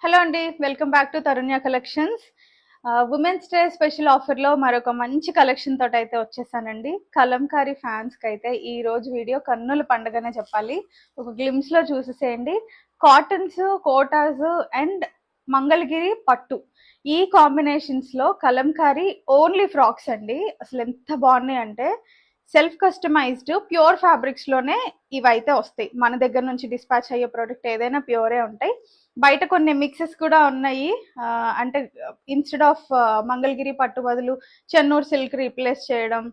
Hello అండి, welcome back to Tarunya collections. Women's day special ఆఫర్లో మరొక మంచి కలెక్షన్ తోటి అయితే వచ్చేసానండి. కలంకారీ ఫ్యాన్స్కి అయితే ఈ రోజు వీడియో కన్నుల పండుగనే చెప్పాలి. ఒక గ్లిమ్స్లో చూసేసేయండి. కాటన్స్, కోటాస్ అండ్ మంగళగిరి పట్టు ఈ కాంబినేషన్స్లో కలంకారీ ఓన్లీ ఫ్రాక్స్ అండి. అసలు ఎంత బాగున్నాయి అంటే సెల్ఫ్ కస్టమైజ్డ్ ప్యూర్ ఫ్యాబ్రిక్స్లోనే ఇవైతే వస్తాయి. మన దగ్గర నుంచి డిస్పాచ్ అయ్యే ప్రోడక్ట్ ఏదైనా ప్యూరే ఉంటాయి. బయట కొన్ని మిక్సెస్ కూడా ఉన్నాయి. అంటే ఇన్స్టెడ్ ఆఫ్ మంగళగిరి పట్టు బదులు చెన్నూరు సిల్క్ రీప్లేస్ చేయడం,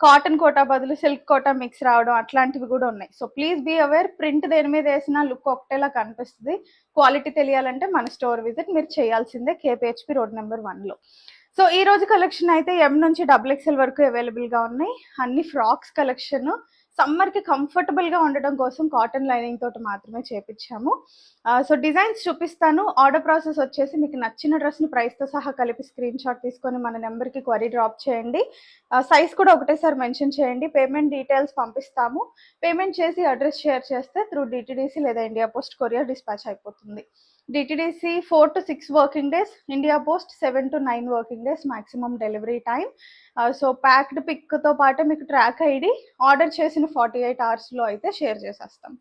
కాటన్ కోటా బదులు సిల్క్ కోటా మిక్స్ రావడం, అట్లాంటివి కూడా ఉన్నాయి. So please be aware. Print దేని మీద వేసినా లుక్ ఒకటేలా కనిపిస్తుంది. క్వాలిటీ తెలియాలంటే మన స్టోర్ విజిట్ మీరు చేయాల్సిందే, కేపీహెచ్పి రోడ్ నెంబర్ 1లో. సో ఈ రోజు కలెక్షన్ అయితే ఎం నుంచి XXL వరకు అవైలబుల్గా ఉన్నాయి. అన్ని ఫ్రాక్స్ కలెక్షన్ సమ్మర్కి కంఫర్టబుల్గా ఉండడం కోసం కాటన్ లైనింగ్ తోటి మాత్రమే చేపించాము. సో డిజైన్స్ చూపిస్తాను. ఆర్డర్ ప్రాసెస్ వచ్చేసి మీకు నచ్చిన డ్రెస్ని ప్రైస్తో సహా కలిపి స్క్రీన్ షాట్ తీసుకొని మన నెంబర్కి క్వరీ డ్రాప్ చేయండి. సైజ్ కూడా ఒకటేసారి మెన్షన్ చేయండి. పేమెంట్ డీటెయిల్స్ పంపిస్తాము. పేమెంట్ చేసి అడ్రస్ షేర్ చేస్తే త్రూ డిటిడిసి లేదా ఇండియా పోస్ట్ కొరియర్ డిస్పాచ్ అయిపోతుంది. DTDC 4 to 6 working days, India Post 7 to 9 working days maximum delivery time. So packed పిక్తో పాటు మీకు ట్రాక్ ఐడి ఆర్డర్ చేసిన 48 అవర్స్లో అయితే షేర్ చేసేస్తాం.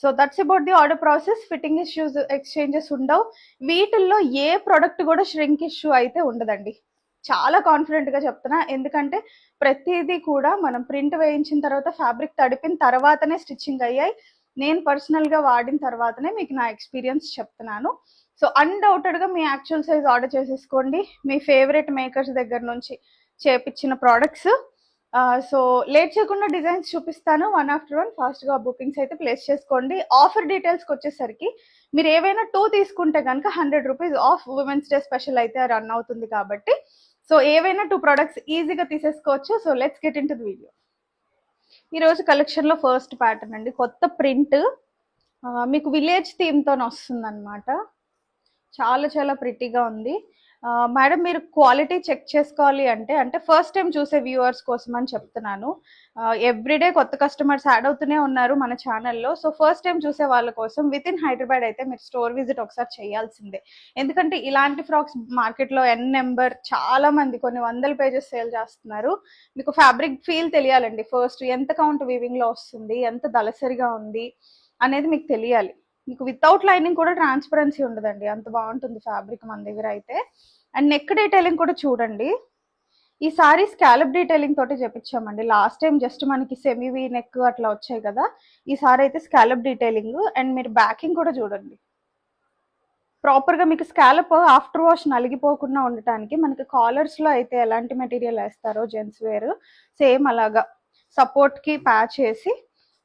So that's about the order process. Fitting issues, exchanges ఉండవు. వీటిల్లో ఏ ప్రోడక్ట్ కూడా ష్రింక్ ఇష్యూ అయితే ఉండదండి. చాలా కాన్ఫిడెంట్గా చెప్తున్నా. ఎందుకంటే ప్రతిదీ కూడా మనం ప్రింట్ వేయించిన తర్వాత ఫ్యాబ్రిక్ తడిపిన తర్వాతనే స్టిచ్చింగ్ అయ్యాయి. నేను పర్సనల్గా వాడిన తర్వాతనే మీకు నా ఎక్స్పీరియన్స్ చెప్తున్నాను. సో అన్డౌటెడ్గా మీ యాక్చువల్ సైజ్ ఆర్డర్ చేసేసుకోండి. మీ ఫేవరెట్ మేకర్స్ దగ్గర నుంచి చేపించిన ప్రోడక్ట్స్. సో లేట్ చేయకుండా డిజైన్స్ చూపిస్తాను. 1 after 1 ఫాస్ట్గా బుకింగ్స్ అయితే ప్లేస్ చేసుకోండి. ఆఫర్ డీటెయిల్స్కి వచ్చేసరికి మీరు ఏవైనా 2 తీసుకుంటే కనుక 100 rupees of women's day special అయితే రన్ అవుతుంది కాబట్టి సో ఏవైనా 2 ప్రోడక్ట్స్ ఈజీగా తీసేసుకోవచ్చు. So let's get in to the video. ఈరోజు కలెక్షన్లో ఫస్ట్ ప్యాటర్న్ అండి, కొత్త ప్రింట్, మీకు విలేజ్ థీమ్తో వస్తుంది అనమాట. చాలా చాలా ప్రిటీగా ఉంది. మేడం మీరు క్వాలిటీ చెక్ చేసుకోవాలి అంటే ఫస్ట్ టైం చూసే వ్యూవర్స్ కోసం అని చెప్తున్నాను. ఎవ్రీడే కొత్త కస్టమర్స్ యాడ్ అవుతూనే ఉన్నారు మన ఛానల్లో. సో ఫస్ట్ టైం చూసే వాళ్ళ కోసం విత్ ఇన్ హైదరాబాద్ అయితే మీరు స్టోర్ విజిట్ ఒకసారి చేయాల్సిందే. ఎందుకంటే ఇలాంటి ఫ్రాక్స్ మార్కెట్లో నెంబర్ చాలా మంది కొన్ని వందల పేజెస్ సేల్ చేస్తున్నారు. మీకు ఫ్యాబ్రిక్ ఫీల్ తెలియాలండి. ఫస్ట్ ఎంత కౌంట్ వీవింగ్లో వస్తుంది, ఎంత దళసరిగా ఉంది అనేది మీకు తెలియాలి. మీకు వితౌట్ లైనింగ్ కూడా ట్రాన్స్పరెన్సీ ఉండదండి, అంత బాగుంటుంది ఫ్యాబ్రిక్ మన దగ్గర అయితే. అండ్ నెక్ డీటెయిలింగ్ కూడా చూడండి. ఈ సారీ స్కాలప్ డీటెయిలింగ్ తోటి చేపించామండి. లాస్ట్ టైం జస్ట్ మనకి సెమీ వీ నెక్ అట్లా వచ్చాయి కదా, ఈ సారీ అయితే స్కాలప్ డీటెయిలింగ్. అండ్ మీరు బ్యాకింగ్ కూడా చూడండి. ప్రాపర్గా మీకు స్కాలప్ ఆఫ్టర్ వాష్ నలిగిపోకుండా ఉండటానికి మనకి కాలర్స్లో అయితే ఎలాంటి మెటీరియల్ వేస్తారో జెంట్స్ వేర్ సేమ్ అలాగా సపోర్ట్కి ప్యాచ్ వేసి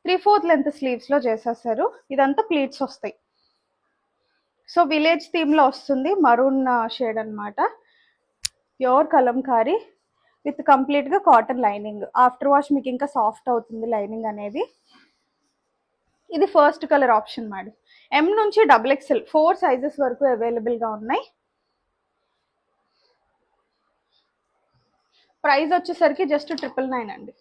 3/4 లెంత్ స్లీవ్స్లో చేసేసారు. ఇదంతా ప్లీట్స్ వస్తాయి. సో విలేజ్ థీమ్లో వస్తుంది. మరూన్ షేడ్ అనమాట. ప్యూర్ కలంకారీ విత్ కంప్లీట్గా కాటన్ లైనింగ్. ఆఫ్టర్ వాష్ మీకు ఇంకా సాఫ్ట్ అవుతుంది లైనింగ్ అనేది. ఇది ఫస్ట్ కలర్ ఆప్షన్ మేడం. ఎం నుంచి XXL 4 సైజెస్ వరకు అవైలబుల్గా ఉన్నాయి. ప్రైస్ వచ్చేసరికి జస్ట్ 999 అండి.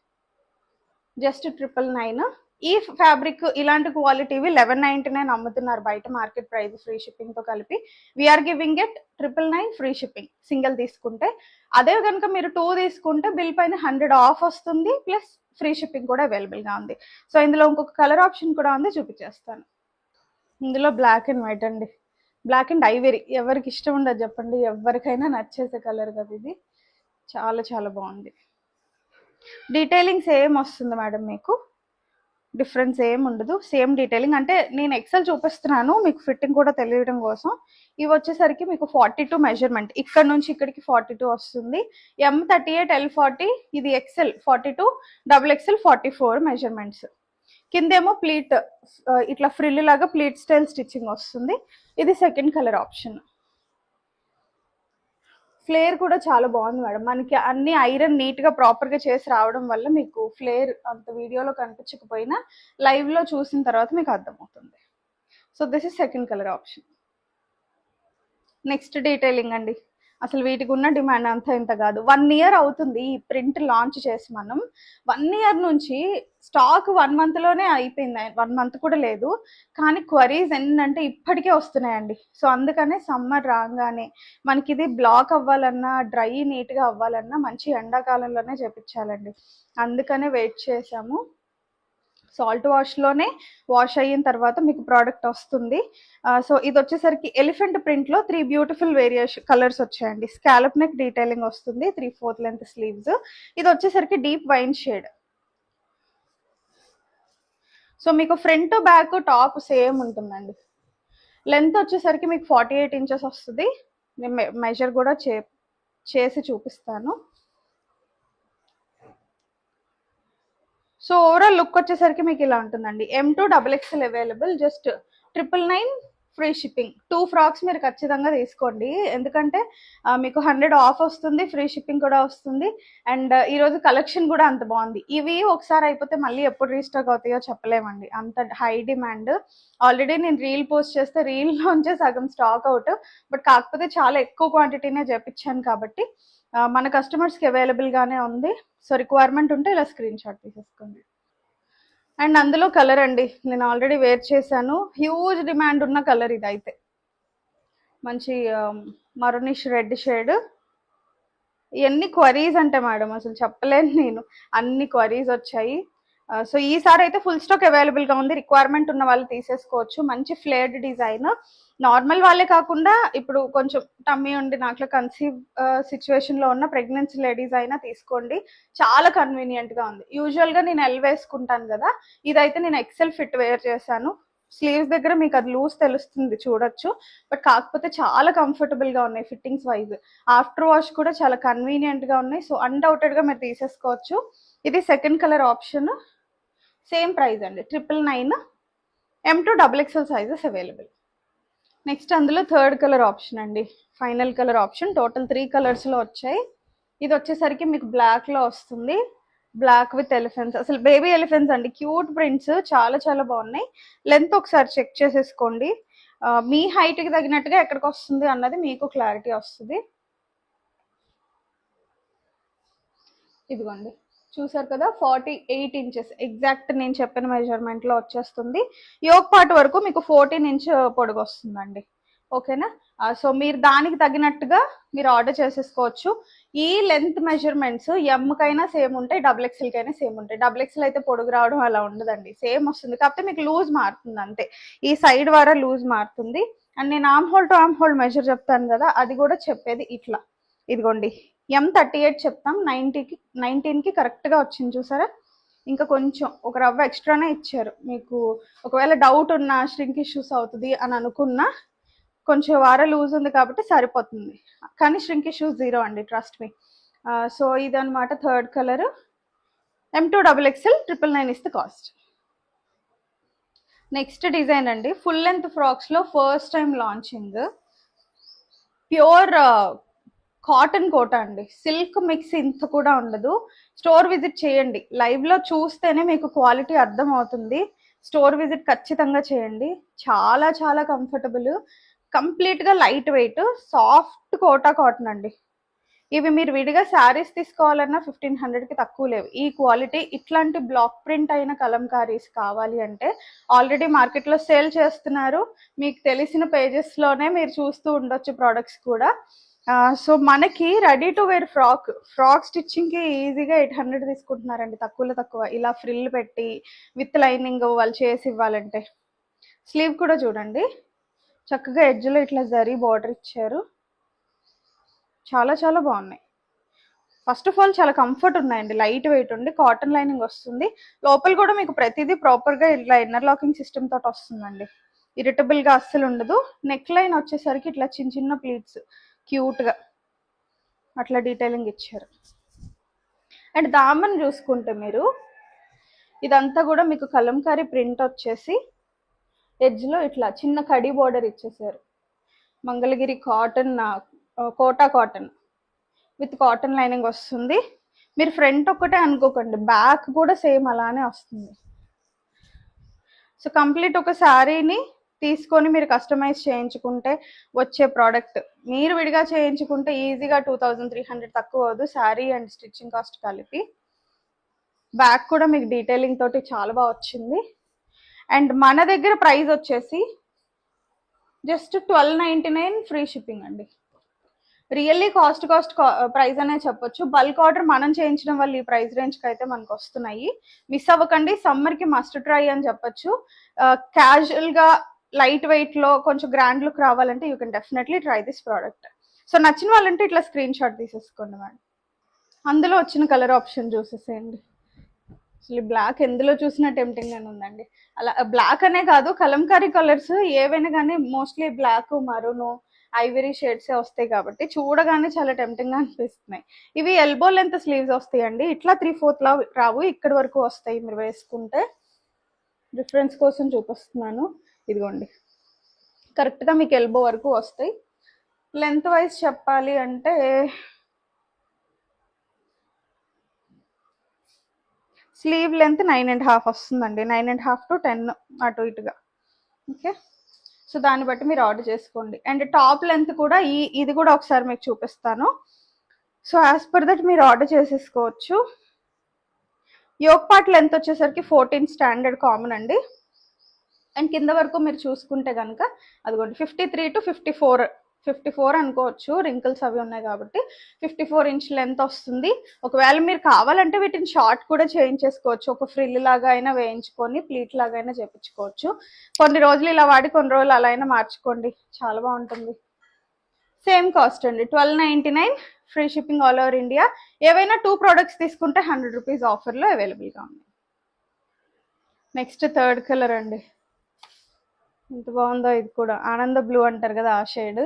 జస్ట్ 999. ఈ ఫ్యాబ్రిక్ ఇలాంటి క్వాలిటీవి 1199 అమ్ముతున్నారు బయట మార్కెట్ ప్రైస్ ఫ్రీ షిప్పింగ్తో కలిపి. We are giving it 999 free shipping single తీసుకుంటే. అదే కనుక మీరు 2 తీసుకుంటే బిల్ పైన 100 ఆఫ్ వస్తుంది, ప్లస్ ఫ్రీ షిప్పింగ్ కూడా అవైలబుల్గా ఉంది. సో ఇందులో ఇంకొక కలర్ ఆప్షన్ కూడా ఉంది, చూపించేస్తాను. ఇందులో బ్లాక్ అండ్ వైట్ అండి. బ్లాక్ అండ్ ఐవరీ ఎవరికి ఇష్టం ఉండదు చెప్పండి, ఎవరికైనా నచ్చేసే కలర్ కదా ఇది. చాలా చాలా బాగుంది. డీటెయిలింగ్ సేమ్ వస్తుంది మేడం, మీకు డిఫరెన్స్ ఏం ఉండదు. Same detailing. అంటే నేను ఎక్సెల్ చూపిస్తున్నాను మీకు ఫిట్టింగ్ కూడా తెలియడం కోసం. ఇవి వచ్చేసరికి మీకు 42 మెజర్మెంట్, ఇక్కడ నుంచి ఇక్కడికి 42 వస్తుంది. M38 L40, ఇది XL 42, XXL 44 మెజర్మెంట్స్. కిందేమో ప్లీట్ ఇట్లా ఫ్రిల్ లాగా ప్లీట్ స్టైల్ స్టిచ్చింగ్ వస్తుంది. ఇది సెకండ్ కలర్ ఆప్షన్. ఫ్లేర్ కూడా చాలా బాగుంది మేడం. మనకి అన్ని ఐరన్ నీట్గా ప్రాపర్గా చేసి రావడం వల్ల మీకు ఫ్లేర్ అంత వీడియోలో కనిపించకపోయినా లైవ్లో చూసిన తర్వాత మీకు అర్థమవుతుంది. So this is second colour option. Next detailing అండి. అసలు వీటికి ఉన్న డిమాండ్ అంతా ఇంత కాదు. 1 ఇయర్ అవుతుంది ఈ ప్రింట్ లాంచ్ చేసి మనం. 1 ఇయర్ నుంచి స్టాక్ 1 మంత్లోనే అయిపోయింది. 1 మంత్ కూడా లేదు, కానీ క్వరీస్ ఏంటంటే ఇప్పటికే వస్తున్నాయండి. సో అందుకనే సమ్మర్ రాగానే మనకి ఇది బ్లాక్ అవ్వాలన్నా, డ్రై నీట్గా అవ్వాలన్నా మంచి ఎండాకాలంలోనే చేపించాలండి. అందుకనే వెయిట్ చేసాము. సాల్ట్ వాష్లోనే వాష్ అయిన తర్వాత మీకు ప్రోడక్ట్ వస్తుంది. సో ఇది వచ్చేసరికి ఎలిఫెంట్ ప్రింట్లో 3 బ్యూటిఫుల్ వేరియేషన్ కలర్స్ వచ్చాయండి. స్కాలప్ నెక్ డీటెయిలింగ్ వస్తుంది, 3/4 లెంత్ స్లీవ్స్. ఇది వచ్చేసరికి డీప్ వైన్ షేడ్. సో మీకు ఫ్రంట్ బ్యాక్ టాప్ సేమ్ ఉంటుందండి. లెంత్ వచ్చేసరికి మీకు 48 ఇంచెస్ వస్తుంది. నేను మెజర్ కూడా చేసి చూపిస్తాను. సో ఓవరాల్ లుక్ వచ్చేసరికి మీకు ఇలా ఉంటుందండి. M2 XXL available, just 999 free shipping. 2 frocks మీరు ఖచ్చితంగా తీసుకోండి, ఎందుకంటే మీకు 100 ఆఫ్ వస్తుంది, ఫ్రీ షిప్పింగ్ కూడా వస్తుంది. అండ్ ఈరోజు కలెక్షన్ కూడా అంత బాగుంది. ఇవి ఒకసారి అయిపోతే మళ్ళీ ఎప్పుడు రీస్టాక్ అవుతాయో చెప్పలేమండి, అంత హై డిమాండ్. ఆల్రెడీ నేను రీల్ పోస్ట్ చేస్తే రీల్లోంచే సగం స్టాక్ అవుట్, బట్ కాకపోతే చాలా ఎక్కువ క్వాంటిటీనే చేపించాను కాబట్టి మన కస్టమర్స్కి అవైలబుల్గానే ఉంది. సో రిక్వైర్మెంట్ ఉంటే ఇలా స్క్రీన్ షాట్ తీసేసుకోండి. అండ్ అందులో కలర్ అండి, నేను ఆల్రెడీ వేర్ చేశాను. హ్యూజ్ డిమాండ్ ఉన్న కలర్ ఇది. అయితే మంచి మరూనిష్ రెడ్ షేడ్. ఎన్ని క్వరీస్ అంటే మేడం అసలు చెప్పలేను నేను, అన్ని క్వరీస్ వచ్చాయి. సో ఈసారి అయితే ఫుల్ స్టాక్ అవైలబుల్గా ఉంది. రిక్వైర్మెంట్ ఉన్న వాళ్ళు తీసేసుకోవచ్చు. మంచి ఫ్లేర్డ్ డిజైన్, నార్మల్ వాళ్ళే కాకుండా ఇప్పుడు కొంచెం టమ్మీ ఉండి నాకు కన్సీవ్ సిచ్యువేషన్లో ఉన్న ప్రెగ్నెన్సీ లేడీస్ అయినా తీసుకోండి, చాలా కన్వీనియంట్గా ఉంది. యూజువల్గా నేను ఎల్ వేసుకుంటాను కదా, ఇదైతే నేను ఎక్సెల్ ఫిట్ వేర్ చేశాను. స్లీవ్స్ దగ్గర మీకు అది లూజ్ తెలుస్తుంది, చూడొచ్చు. బట్ కాకపోతే చాలా కంఫర్టబుల్గా ఉన్నాయి ఫిట్టింగ్స్ వైజ్. ఆఫ్టర్ వాష్ కూడా చాలా కన్వీనియంట్గా ఉన్నాయి. సో అన్డౌటెడ్గా మీరు తీసేసుకోవచ్చు. ఇది second colour option, same price అండి, 999. M2 XXL sizes available. Next అందులో థర్డ్ కలర్ ఆప్షన్ అండి, ఫైనల్ కలర్ ఆప్షన్. టోటల్ 3 కలర్స్లో వచ్చాయి. ఇది వచ్చేసరికి మీకు బ్లాక్లో వస్తుంది, బ్లాక్ విత్ ఎలిఫెంట్స్. అసలు బేబీ ఎలిఫెంట్స్ అండి, క్యూట్ ప్రింట్స్, చాలా చాలా బాగున్నాయి. లెంత్ ఒకసారి చెక్ చేసేసుకోండి, మీ హైట్కి తగినట్టుగా ఎక్కడికి వస్తుంది అన్నది మీకు క్లారిటీ వస్తుంది. ఇదిగోండి, చూసారు కదా, 48 ఇంచెస్ ఎగ్జాక్ట్ నేను చెప్పిన మెజర్మెంట్లో వచ్చేస్తుంది. యోక్ పార్ట్ వరకు మీకు 14 ఇంచ్ పొడుగు వస్తుందండి. ఓకేనా? సో మీరు దానికి తగినట్టుగా మీరు ఆర్డర్ చేసేసుకోవచ్చు. ఈ లెంత్ మెజర్మెంట్స్ ఎమ్కైనా సేమ్ ఉంటాయి, XXLకైనా సేమ్ ఉంటాయి. XXL అయితే పొడుగు రావడం అలా ఉండదండి, సేమ్ వస్తుంది. కాకపోతే మీకు లూజ్ మారుతుంది అంతే, ఈ సైడ్ వారా లూజ్ మారుతుంది. అండ్ నేను arm hole to arm hole measure చెప్తాను కదా, అది కూడా చెప్పేది ఇట్లా. ఇదిగోండి, M38 చెప్తాం, 19కి కరెక్ట్గా వచ్చింది చూసారా. ఇంకా కొంచెం ఒక రవ్వ ఎక్స్ట్రానే ఇచ్చారు మీకు. ఒకవేళ డౌట్ ఉన్నా, ష్రింక్ ఇష్యూస్ అవుతుంది అని అనుకున్నా, కొంచెం వార లూజ్ ఉంది కాబట్టి సరిపోతుంది. కానీ ష్రింక్ ఇష్యూస్ 0 అండి, ట్రస్ట్ మీ. సో ఇదనమాట third colour. M2 XXL 999 is the cost. Next design అండి, ఫుల్ లెంత్ ఫ్రాక్స్లో first time launching. Pure cotton Kota అండి, సిల్క్ మిక్స్ ఇంత కూడా ఉండదు. స్టోర్ విజిట్ చేయండి, లైవ్లో చూస్తేనే మీకు క్వాలిటీ అర్థం అవుతుంది. స్టోర్ విజిట్ ఖచ్చితంగా చేయండి. చాలా చాలా కంఫర్టబుల్, కంప్లీట్గా light weight, soft Kota cotton అండి. ఇవి మీరు విడిగా శారీస్ తీసుకోవాలన్నా 1500కి తక్కువ లేవు. ఈ క్వాలిటీ, ఇట్లాంటి బ్లాక్ ప్రింట్ అయిన కలంకారీస్ కావాలి అంటే ఆల్రెడీ మార్కెట్లో సేల్ చేస్తున్నారు. మీకు తెలిసిన పేజెస్లోనే మీరు చూస్తూ ఉండొచ్చు ప్రోడక్ట్స్ కూడా. సో మనకి రెడీ టు వేర్ ఫ్రాక్ స్టిచ్చింగ్కి ఈజీగా 800 తీసుకుంటున్నారండి, తక్కువ. ఇలా ఫ్రిల్ పెట్టి విత్ లైనింగ్ వాళ్ళు చేసి ఇవ్వాలంటే. స్లీవ్ కూడా చూడండి, చక్కగా ఎడ్జ్లో ఇట్లా జరీ బార్డర్ ఇచ్చారు, చాలా చాలా బాగున్నాయి. ఫస్ట్ ఆఫ్ ఆల్ చాలా కంఫర్ట్ ఉన్నాయండి, లైట్ వెయిట్ ఉండి కాటన్ లైనింగ్ వస్తుంది. లోపల కూడా మీకు ప్రతిదీ ప్రాపర్గా ఇట్లా ఇన్నర్ లాకింగ్ సిస్టమ్ తోటి వస్తుందండి, ఇరిటబుల్గా అస్సలు ఉండదు. నెక్ లైన్ వచ్చేసరికి ఇట్లా చిన్న చిన్న ప్లీట్స్ క్యూట్గా అట్లా డీటెయిలింగ్ ఇచ్చారు. అండ్ దామన్ చూసుకుంటే మీరు, ఇదంతా కూడా మీకు కలంకారీ ప్రింట్ వచ్చేసి ఎడ్జ్లో ఇట్లా చిన్న కడి బోర్డర్ ఇచ్చేసారు. Mangalagiri cotton, Kota cotton with cotton lining వస్తుంది. మీరు ఫ్రంట్ ఒక్కటే అనుకోకండి, బ్యాక్ కూడా సేమ్ అలానే వస్తుంది. సో కంప్లీట్ ఒక శారీని తీసుకొని మీరు కస్టమైజ్ చేయించుకుంటే వచ్చే ప్రోడక్ట్. మీరు విడిగా చేయించుకుంటే ఈజీగా 2300 తక్కువ అవదు, శారీ అండ్ స్టిచ్చింగ్ కాస్ట్ కలిపి. బ్యాక్ కూడా మీకు డీటెయిలింగ్ తోటి చాలా బాగా వచ్చింది. అండ్ మన దగ్గర ప్రైస్ వచ్చేసి జస్ట్ 1299 ఫ్రీ షిప్పింగ్ అండి. రియల్లీ కాస్ట్ ప్రైస్ అనే చెప్పొచ్చు. బల్క్ ఆర్డర్ మనం చేయించడం వల్ల ఈ ప్రైస్ రేంజ్కి అయితే మనకు వస్తున్నాయి. మిస్ అవ్వకండి, సమ్మర్కి మస్ట్ ట్రై అని చెప్పొచ్చు. క్యాజువల్గా లైట్ వెయిట్లో కొంచెం గ్రాండ్ లుక్ రావాలంటే you can definitely try this product. So నచ్చిన వాళ్ళంటే ఇట్లా స్క్రీన్ షాట్ తీసేసుకోండి మేడం. అందులో వచ్చిన కలర్ ఆప్షన్ చూసేసేయండి. అసలు బ్లాక్ ఎందులో చూసినా టెంప్టింగ్ అని ఉందండి. అలా బ్లాక్ అనే కాదు, కలంకారీ కలర్స్ ఏవైనా కానీ మోస్ట్లీ బ్లాక్, మరూను, ఐవరీ షేడ్సే వస్తాయి కాబట్టి చూడగానే చాలా టెంప్టింగ్గా అనిపిస్తున్నాయి. ఇవి ఎల్బో లెంత్ స్లీవ్స్ వస్తాయండి. ఇట్లా 3/4 రావు, ఇక్కడి వరకు వస్తాయి మీరు వేసుకుంటే. డిఫరెన్స్ కోసం చూపిస్తున్నాను, ఇదిగోండి కరెక్ట్గా మీకు ఎల్బో వరకు వస్తాయి. లెంత్ వైజ్ చెప్పాలి అంటే స్లీవ్ లెంత్ 9.5 వస్తుందండి, 9.5 to 10 అటు ఇటుగా. ఓకే, సో దాన్ని బట్టి మీరు ఆర్డర్ చేసుకోండి. అండ్ టాప్ లెంత్ కూడా ఇది కూడా ఒకసారి మీకు చూపిస్తాను. సో యాజ్ పర్ దట్ మీరు ఆర్డర్ చేసేసుకోవచ్చు. యోక్ పార్ట్ లెంత్ వచ్చేసరికి 14 స్టాండర్డ్ కామన్ అండి. అండ్ కింద వరకు మీరు చూసుకుంటే కనుక అదిగోండి 53 to 54 అనుకోవచ్చు, రింకిల్స్ అవి ఉన్నాయి కాబట్టి 54 ఇంచ్ లెంత్ వస్తుంది. ఒకవేళ మీరు కావాలంటే వీటిని షార్ట్ కూడా చేయించేసుకోవచ్చు, ఒక ఫ్రిల్ లాగా అయినా వేయించుకొని ప్లీట్ లాగా అయినా చేయించుకోవచ్చు. కొన్ని రోజులు ఇలా వాడి కొన్ని రోజులు అలా అయినా మార్చుకోండి, చాలా బాగుంటుంది. సేమ్ కాస్ట్ అండి, 1299 free shipping all over India. ఏవైనా 2 ప్రోడక్ట్స్ తీసుకుంటే 100 రూపీస్ ఆఫర్లో అవైలబుల్గా ఉంది. నెక్స్ట్ థర్డ్ కలర్ అండి, ఎంత బాగుందో. ఇది కూడా ఆనంద బ్లూ అంటారు కదా, ఆ షేడ్.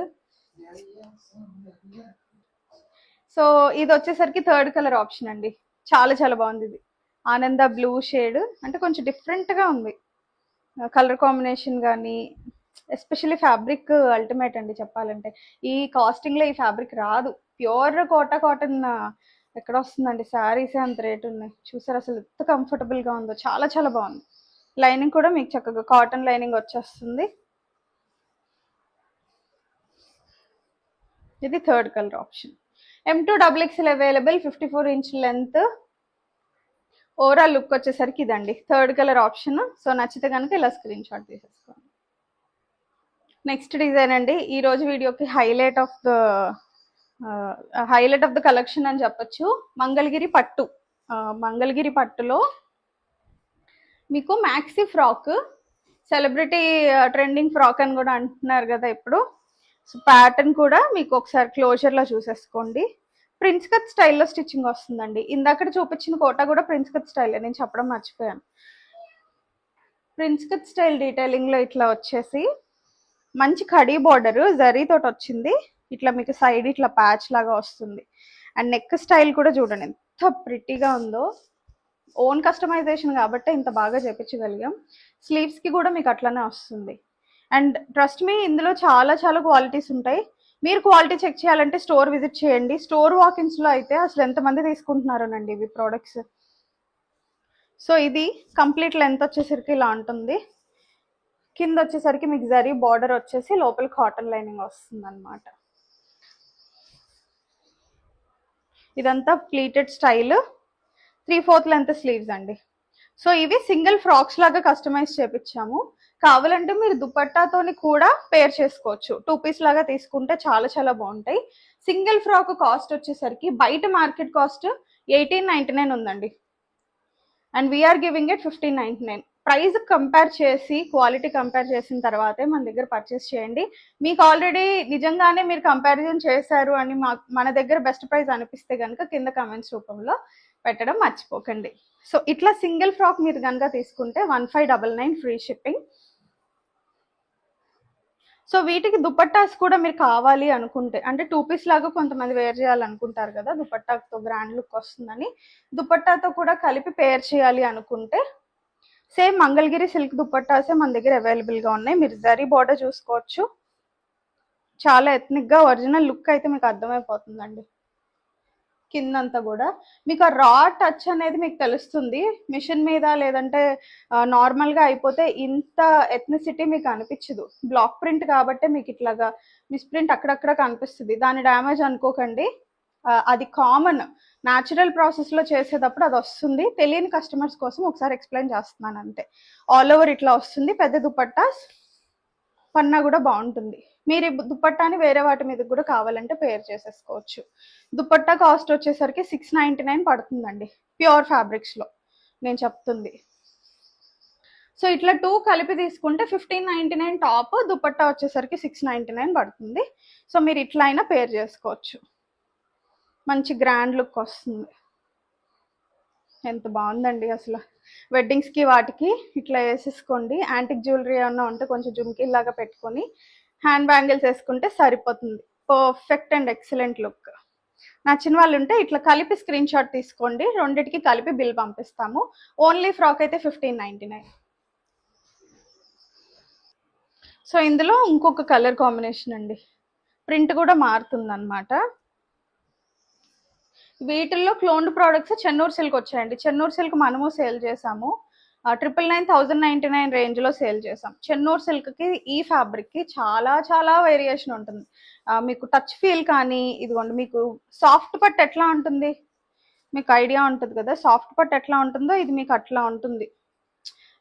సో ఇది వచ్చేసరికి థర్డ్ కలర్ ఆప్షన్ అండి, చాలా చాలా బాగుంది. ఇది ఆనంద బ్లూ షేడ్, అంటే కొంచెం డిఫరెంట్గా ఉంది కలర్ కాంబినేషన్ కానీ. ఎస్పెషల్లీ ఫ్యాబ్రిక్ అల్టిమేట్ అండి చెప్పాలంటే. ఈ కాస్టింగ్లో ఈ ఫ్యాబ్రిక్ రాదు. ప్యూర్ కోటా కాటన్ ఎక్కడ వస్తుందండి, శారీసే అంత రేటు ఉన్నాయి. చూసారు అసలు ఎంత కంఫర్టబుల్గా ఉందో, చాలా చాలా బాగుంది. లైనింగ్ కూడా మీకు చక్కగా కాటన్ లైనింగ్ వచ్చేస్తుంది. ఇది third colour option. M2XXL available, 54 inch length. Overall look వచ్చేసరికి ఇదండి థర్డ్ కలర్ ఆప్షన్. సో నచ్చితే కనుక ఇలా స్క్రీన్ షాట్ తీసేసుకోండి. నెక్స్ట్ డిజైన్ అండి, ఈరోజు వీడియోకి హైలైట్ ఆఫ్ ద కలెక్షన్ అని చెప్పొచ్చు. మంగళగిరి పట్టు. మంగళగిరి పట్టులో మీకు maxi frock, celebrity trending frock అని కూడా అంటున్నారు కదా ఇప్పుడు. సో ప్యాటర్న్ కూడా మీకు ఒకసారి క్లోజర్లో చూసేసుకోండి. ప్రిన్స్ కట్ స్టైల్లో స్టిచ్చింగ్ వస్తుందండి. ఇందాక చూపించిన కోటా కూడా ప్రిన్స్ కట్ స్టైల్, నేను చెప్పడం మర్చిపోయాను. ప్రిన్స్ కట్ స్టైల్ డీటెయిలింగ్లో ఇట్లా వచ్చేసి మంచి కడీ బార్డర్ జరీ తోటి వచ్చింది. ఇట్లా మీకు సైడ్ ఇట్లా ప్యాచ్ లాగా వస్తుంది. అండ్ నెక్ స్టైల్ కూడా చూడండి ఎంత ప్రిటీగా ఉందో. ఓన్ కస్టమైజేషన్ కాబట్టి ఇంత బాగా చేపించగలిగాం. స్లీవ్స్కి కూడా మీకు అట్లనే వస్తుంది. అండ్ ట్రస్ట్ మీ, ఇందులో చాలా చాలా క్వాలిటీస్ ఉంటాయి. మీరు క్వాలిటీ చెక్ చేయాలంటే స్టోర్ విజిట్ చేయండి. స్టోర్ వాకిన్స్లో అయితే అసలు ఎంతమంది తీసుకుంటున్నారోనండి ఇవి ప్రోడక్ట్స్. సో ఇది కంప్లీట్ లెంత్ వచ్చేసరికి ఇలా ఉంటుంది. కింద వచ్చేసరికి మీకు జరీ బార్డర్ వచ్చేసి లోపల కాటన్ లైనింగ్ వస్తుంది అనమాట. ఇదంతా ప్లీటెడ్ స్టైల్, 3/4 లెంత్ స్లీవ్స్ అండి. సో ఇవి సింగిల్ ఫ్రాక్స్ లాగా కస్టమైజ్ చేపించాము. కావాలంటే మీరు దుపట్టాతోని కూడా పేర్ చేసుకోవచ్చు. 2 పీస్ లాగా తీసుకుంటే చాలా చాలా బాగుంటాయి. సింగిల్ ఫ్రాక్ కాస్ట్ వచ్చేసరికి బయట మార్కెట్ కాస్ట్ 1899 ఉందండి. And we are giving it 1599. Price compare చేసి క్వాలిటీ కంపేర్ చేసిన తర్వాతే మన దగ్గర పర్చేస్ చేయండి. మీకు ఆల్రెడీ నిజంగానే మీరు కంపారిజన్ చేశారు అని మన దగ్గర బెస్ట్ ప్రైస్ అనిపిస్తే కనుక కింద కమెంట్స్ రూపంలో పెట్టడం మర్చిపోకండి. సో ఇట్లా సింగిల్ ఫ్రాక్ మీరు కనుక తీసుకుంటే 1599 ఫ్రీ షిప్పింగ్. సో వీటికి దుపట్టాస్ కూడా మీరు కావాలి అనుకుంటే, అంటే 2 పీస్ లాగా కొంతమంది వేర్ చేయాలనుకుంటారు కదా, దుపట్టాతో గ్రాండ్ లుక్ వస్తుందని. దుపట్టాతో కూడా కలిపి పేర్ చేయాలి అనుకుంటే సేమ్ మంగళగిరి సిల్క్ దుపట్టాసే మన దగ్గర అవైలబుల్గా ఉన్నాయి. మీరు జరీ బార్డర్ చూసుకోవచ్చు, చాలా ఎథ్నిక్గా ఒరిజినల్ లుక్ అయితే మీకు అర్థమైపోతుందండి. కిందంతా కూడా మీకు ఆ రా టచ్ అనేది మీకు తెలుస్తుంది. మిషన్ మీద లేదంటే నార్మల్గా అయిపోతే ఇంత ఎథ్నిసిటీ మీకు అనిపించదు. బ్లాక్ ప్రింట్ కాబట్టి మీకు ఇట్లాగా మిస్ ప్రింట్ అక్కడక్కడ కనిపిస్తుంది. దాని డ్యామేజ్ అనుకోకండి, అది కామన్. న్యాచురల్ ప్రాసెస్లో చేసేటప్పుడు అది వస్తుంది. తెలియని కస్టమర్స్ కోసం ఒకసారి ఎక్స్ప్లెయిన్ చేస్తున్నాను అంతే. ఆల్ ఓవర్ ఇట్లా వస్తుంది. పెద్ద దుపట్టా, పన్నా కూడా బాగుంటుంది. మీరు దుపట్టాని వేరే వాటి మీద కూడా కావాలంటే పేర్ చేసేసుకోవచ్చు. దుపట్టా కాస్ట్ వచ్చేసరికి 699 పడుతుందండి ప్యూర్ ఫ్యాబ్రిక్స్లో నేను చెప్తుంది. సో ఇట్లా 2 కలిపి తీసుకుంటే 1599 టాప్, దుపట్టా వచ్చేసరికి 699 పడుతుంది. సో మీరు ఇట్లా అయినా పేర్ చేసుకోవచ్చు. మంచి గ్రాండ్ లుక్ వస్తుంది. ఎంత బాగుందండి అసలు. వెడ్డింగ్స్కి వాటికి ఇట్లా వేసేసుకోండి. యాంటిక్ జ్యువెలరీ ఏమన్నా ఉంటే కొంచెం జుమ్కీలాగా పెట్టుకొని హ్యాండ్ బ్యాంగిల్స్ వేసుకుంటే సరిపోతుంది. Perfect and excellent look. నచ్చిన వాళ్ళు ఉంటే ఇట్లా కలిపి స్క్రీన్ షాట్ తీసుకోండి. రెండిటికి కలిపి బిల్ పంపిస్తాము. ఓన్లీ ఫ్రాక్ అయితే 1599. సో ఇందులో ఇంకొక కలర్ కాంబినేషన్ అండి. ప్రింట్ కూడా మారుతుంది అనమాట. వీటిల్లో క్లోన్డ్ ప్రోడక్ట్స్ చెన్నూరు సిల్క్ వచ్చాయండి. చెన్నూరు సిల్క్ మనము సేల్ చేసాము. 999 రేంజ్లో సేల్ చేసాం. చెన్నూరు సిల్క్కి ఈ ఫ్యాబ్రిక్కి చాలా చాలా వేరియేషన్ ఉంటుంది. మీకు టచ్ ఫీల్ కానీ, ఇదిగోండి మీకు సాఫ్ట్ పట్టు ఎట్లా ఉంటుంది మీకు ఐడియా ఉంటుంది కదా, సాఫ్ట్ పట్టు ఎట్లా ఉంటుందో ఇది మీకు అట్లా ఉంటుంది.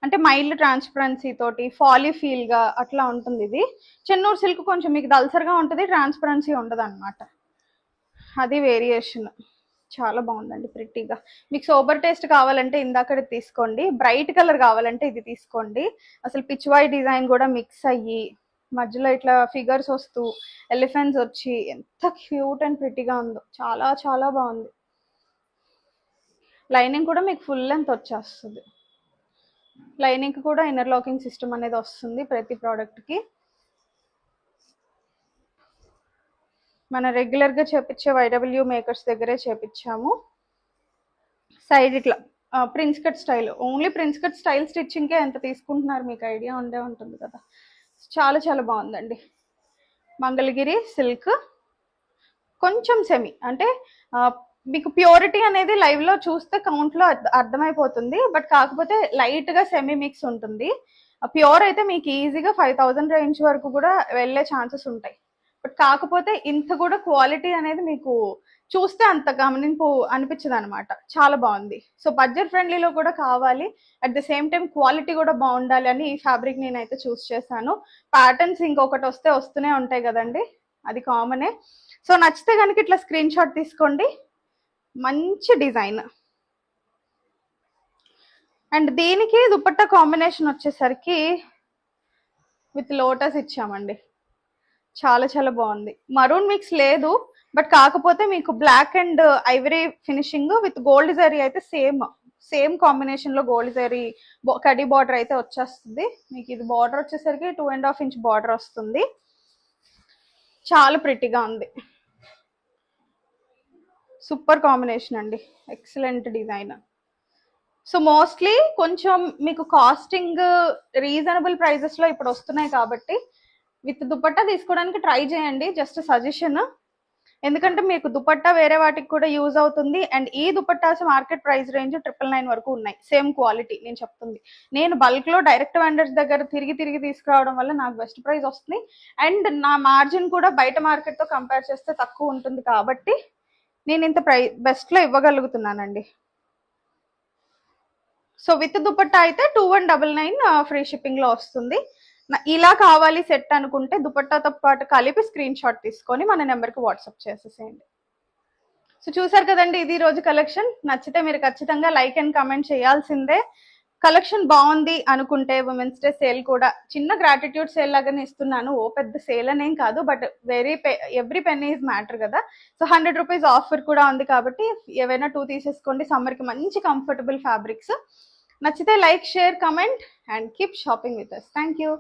అంటే మైల్డ్ ట్రాన్స్పరెన్సీ తోటి ఫాలీ ఫీల్గా అట్లా ఉంటుంది. ఇది చెన్నూరు సిల్క్ కొంచెం మీకు దల్సర్గా ఉంటుంది, ట్రాన్స్పరెన్సీ ఉండదు అనమాట. అది వేరియేషన్. చాలా బాగుందండి ప్రిట్టీగా. మీకు సోబర్ టేస్ట్ కావాలంటే ఇందాకది తీసుకోండి. బ్రైట్ కలర్ కావాలంటే ఇది తీసుకోండి. అసలు పిచ్వాయ్ డిజైన్ కూడా మిక్స్ అయ్యి మధ్యలో ఇట్లా ఫిగర్స్ వస్తూ ఎలిఫెంట్స్ వచ్చి ఎంత క్యూట్ అండ్ ప్రిట్టీగా ఉందో. చాలా చాలా బాగుంది. లైనింగ్ కూడా మీకు ఫుల్ లెంత్ వచ్చేస్తుంది. లైనింగ్ కూడా ఇన్నర్ లాకింగ్ సిస్టమ్ అనేది వస్తుంది ప్రతి ప్రోడక్ట్కి. మన రెగ్యులర్గా చేపించే వైడబ్ల్యూ మేకర్స్ దగ్గరే చేపించాము. సైడ్ ఇట్లా prince cut style, only prince cut style స్టిచ్చింగ్కే ఎంత తీసుకుంటున్నారు మీకు ఐడియా ఉండే ఉంటుంది కదా. చాలా చాలా బాగుందండి. మంగళగిరి సిల్క్ కొంచెం సెమీ, అంటే మీకు ప్యూరిటీ అనేది లైవ్లో చూస్తే కౌంట్లో అర్థమైపోతుంది. బట్ కాకపోతే లైట్గా సెమీ మిక్స్ ఉంటుంది. ప్యూర్ అయితే మీకు ఈజీగా 5000 రేంజ్ వరకు కూడా వెళ్ళే ఛాన్సెస్ ఉంటాయి. బట్ కాకపోతే ఇంత కూడా క్వాలిటీ అనేది మీకు చూస్తే అంత గమనింపు అనిపించదు అనమాట. చాలా బాగుంది. సో బడ్జెట్ ఫ్రెండ్లీలో కూడా కావాలి, at the same time quality కూడా బాగుండాలి అని ఈ ఫ్యాబ్రిక్ నేనైతే చూస్ చేశాను. ప్యాటర్న్స్ ఇంకొకటి వస్తూనే ఉంటాయి కదండి, అది కామనే. సో నచ్చితే కనుక ఇట్లా స్క్రీన్ షాట్ తీసుకోండి. మంచి డిజైన్. అండ్ దీనికి దుపట్టా కాంబినేషన్ వచ్చేసరికి విత్ లోటస్ ఇచ్చామండి. చాలా చాలా బాగుంది. మరూన్ మిక్స్ లేదు, బట్ కాకపోతే మీకు black and ivory finishing with gold zari అయితే సేమ్ కాంబినేషన్ లో గోల్డ్ జరీ కడీ బార్డర్ అయితే వచ్చేస్తుంది. మీకు ఇది బార్డర్ వచ్చేసరికి 2.5 ఇంచ్ బార్డర్ వస్తుంది. చాలా ప్రిటీగా ఉంది. సూపర్ కాంబినేషన్ అండి, ఎక్సలెంట్ డిజైన్. సో మోస్ట్లీ కొంచెం మీకు కాస్టింగ్ రీజనబుల్ ప్రైజెస్లో ఇప్పుడు వస్తున్నాయి కాబట్టి విత్ దుపట్టా తీసుకోవడానికి ట్రై చేయండి. Just suggestion. ఎందుకంటే మీకు దుపట్టా వేరే వాటికి కూడా యూజ్ అవుతుంది. అండ్ ఈ దుపట్టాస్ మార్కెట్ ప్రైస్ రేంజ్ 999 వరకు ఉన్నాయి. సేమ్ క్వాలిటీ నేను చెప్తుంది. నేను బల్క్లో డైరెక్ట్ వెండర్స్ దగ్గర తిరిగి తీసుకురావడం వల్ల నాకు బెస్ట్ ప్రైస్ వస్తుంది. అండ్ నా మార్జిన్ కూడా బయట మార్కెట్తో కంపేర్ చేస్తే తక్కువ ఉంటుంది కాబట్టి నేను ఇంత బెస్ట్లో ఇవ్వగలుగుతున్నానండి. సో విత్ దుపట్టా అయితే 2199 ఫ్రీ షిప్పింగ్లో వస్తుంది. ఇలా కావాలి సెట్ అనుకుంటే దుపట్టాతో పాటు కలిపి స్క్రీన్ షాట్ తీసుకొని మన నెంబర్కి వాట్సాప్ చేసేసేయండి. సో చూసారు కదండి, ఇది రోజు కలెక్షన్. నచ్చితే మీరు ఖచ్చితంగా లైక్ అండ్ కమెంట్ చేయాల్సిందే. కలెక్షన్ బాగుంది అనుకుంటే ఉమెన్స్ డే సేల్ కూడా చిన్న గ్రాటిట్యూడ్ సేల్ లాగానే ఇస్తున్నాను. ఓ పెద్ద సేల్ అనేం కాదు, but every pen is matter కదా. సో 100 రూపీస్ ఆఫర్ కూడా ఉంది కాబట్టి ఏవైనా 2 తీసేసుకోండి. సమ్మర్కి మంచి కంఫర్టబుల్ ఫ్యాబ్రిక్స్. నచ్చితే like, share, comment and keep shopping with us. Thank you.